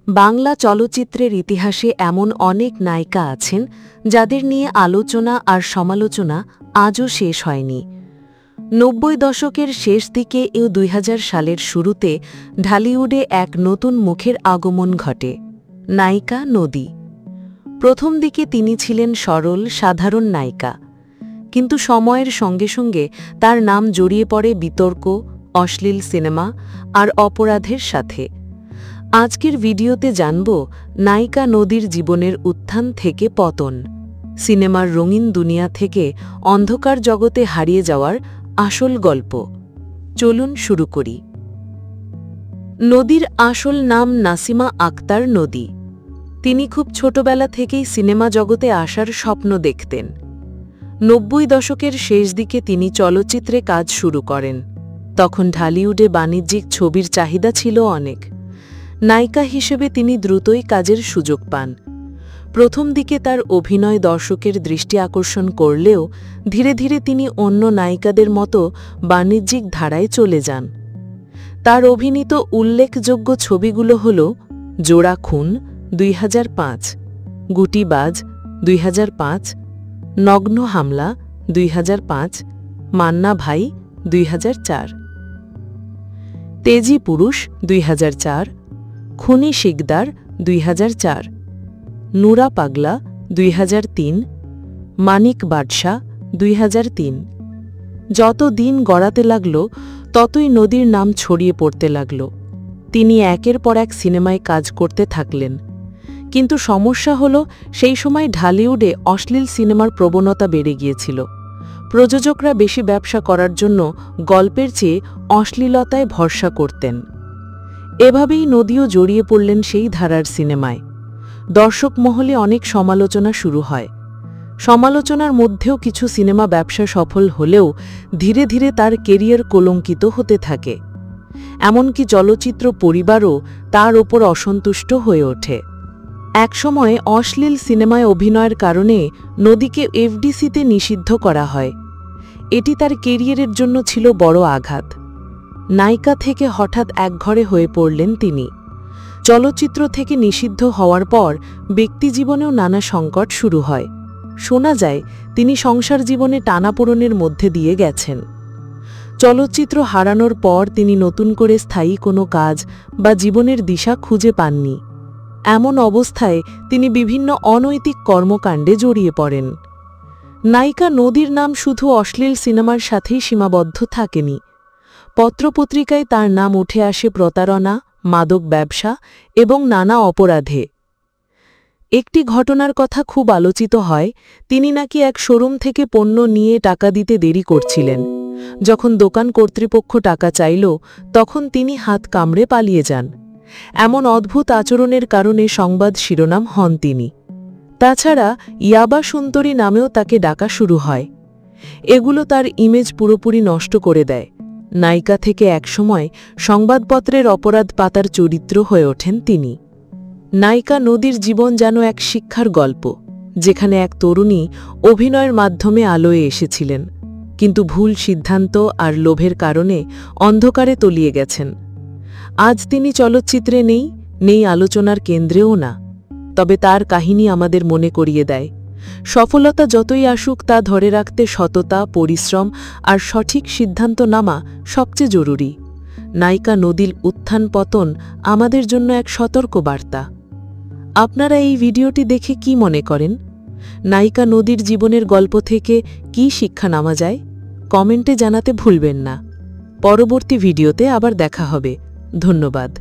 বাংলা চলচ্চিত্রের ইতিহাসে এমন অনেক নায়িকা আছেন যাদের নিয়ে আলোচনা আর সমালোচনা আজও শেষ হয়নি। ৯০ দশকের শেষ দিকে ও ২০০০ সালের শুরুতে ঢালিউডে এক নতুন মুখের আগমন ঘটে, নায়িকা নদী। প্রথম দিকে তিনি ছিলেন সরল সাধারণ নায়িকা, কিন্তু সময়ের সঙ্গে সঙ্গে তার নাম জড়িয়ে পড়ে বিতর্ক, অশ্লীল সিনেমা আর অপরাধের সাথে। আজকের ভিডিওতে জানব নায়িকা নদীর জীবনের উত্থান থেকে পতন, সিনেমার রঙিন দুনিয়া থেকে অন্ধকার জগতে হারিয়ে যাওয়ার আসল গল্প। চলুন শুরু করি। নদীর আসল নাম নাসিমা আক্তার নদী। তিনি খুব ছোটবেলা থেকেই সিনেমা জগতে আসার স্বপ্ন দেখতেন। ৯০ দশকের শেষ দিকে তিনি চলচ্চিত্রে কাজ শুরু করেন। তখন ঢালিউডে বাণিজ্যিক ছবির চাহিদা ছিল অনেক। নায়িকা হিসেবে তিনি দ্রুতই কাজের সুযোগ পান। প্রথম দিকে তার অভিনয় দর্শকের দৃষ্টি আকর্ষণ করলেও ধীরে ধীরে তিনি অন্য নায়িকাদের মতো বাণিজ্যিক ধারায় চলে যান। তার অভিনীত উল্লেখযোগ্য ছবিগুলো হল জোড়া খুন ২০০৫, গুটিবাজ ২০০৫, নগ্ন হামলা ২০০৫, মান্না ভাই ২০০৪, তেজি পুরুষ ২০০৪, খুনি শিকদার ২০০৪, নুরা পাগলা ২০০৩, মানিক বাদশাহ ২০০৩। যত দিন গড়াতে লাগল ততই নদীর নাম ছড়িয়ে পড়তে লাগল। তিনি একের পর এক সিনেমায় কাজ করতে থাকলেন। কিন্তু সমস্যা হল, সেই সময় ঢালিউডে অশ্লীল সিনেমার প্রবণতা বেড়ে গিয়েছিল। প্রযোজকরা বেশি ব্যবসা করার জন্য গল্পের চেয়ে অশ্লীলতায় ভরসা করতেন। এভাবেই নদীও জড়িয়ে পড়লেন সেই ধারার সিনেমায়। দর্শক মহলে অনেক সমালোচনা শুরু হয়। সমালোচনার মধ্যেও কিছু সিনেমা ব্যবসা সফল হলেও ধীরে ধীরে তার কেরিয়ার কলঙ্কিত হতে থাকে। এমনকি চলচ্চিত্র পরিবারও তার ওপর অসন্তুষ্ট হয়ে ওঠে। একসময় অশ্লীল সিনেমায় অভিনয়ের কারণে নদীকে এফডিসিতে নিষিদ্ধ করা হয়। এটি তার কেরিয়ারের জন্য ছিল বড় আঘাত। নায়িকা থেকে হঠাৎ একঘরে হয়ে পড়লেন তিনি। চলচ্চিত্র থেকে নিষিদ্ধ হওয়ার পর ব্যক্তিজীবনেও নানা সংকট শুরু হয়। শোনা যায় তিনি সংসার জীবনে টানাপোড়েনের মধ্যে দিয়ে গেছেন। চলচ্চিত্র হারানোর পর তিনি নতুন করে স্থায়ী কোনো কাজ বা জীবনের দিশা খুঁজে পাননি। এমন অবস্থায় তিনি বিভিন্ন অনৈতিক কর্মকাণ্ডে জড়িয়ে পড়েন। নায়িকা নদীর নাম শুধু অশ্লীল সিনেমার সাথেই সীমাবদ্ধ থাকেনি। পত্রপত্রিকায় তার নাম উঠে আসে প্রতারণা, মাদক ব্যবসা এবং নানা অপরাধে। একটি ঘটনার কথা খুব আলোচিত হয়। তিনি নাকি এক শোরুম থেকে পণ্য নিয়ে টাকা দিতে দেরি করছিলেন। যখন দোকান কর্তৃপক্ষ টাকা চাইল, তখন তিনি হাত কামড়ে পালিয়ে যান। এমন অদ্ভুত আচরণের কারণে সংবাদ শিরোনাম হন তিনি। তাছাড়া ইয়াবা সুন্দরী নামেও তাকে ডাকা শুরু হয়। এগুলো তার ইমেজ পুরোপুরি নষ্ট করে দেয়। নায়িকা থেকে একসময় সংবাদপত্রের অপরাধ পাতার চরিত্র হয়ে ওঠেন তিনি। নায়িকা নদীর জীবন যেন এক শিক্ষার গল্প, যেখানে এক তরুণী অভিনয়ের মাধ্যমে আলোয় এসেছিলেন, কিন্তু ভুল সিদ্ধান্ত আর লোভের কারণে অন্ধকারে তলিয়ে গেছেন। আজ তিনি চলচ্চিত্রে নেই আলোচনার কেন্দ্রেও না। তবে তার কাহিনী আমাদের মনে করিয়ে দেয়, সফলতা যতই আসুক তা ধরে রাখতে সততা, পরিশ্রম আর সঠিক সিদ্ধান্ত নেওয়া সবচেয়ে জরুরি। নায়িকা নদীর উত্থান পতন আমাদের জন্য এক সতর্ক বার্তা। আপনারা এই ভিডিওটি দেখে কি মনে করেন? নায়িকা নদীর জীবনের গল্প থেকে কি শিক্ষা নেওয়া যায়? কমেন্টে জানাতে ভুলবেন না। পরবর্তী ভিডিওতে আবার দেখা হবে। ধন্যবাদ।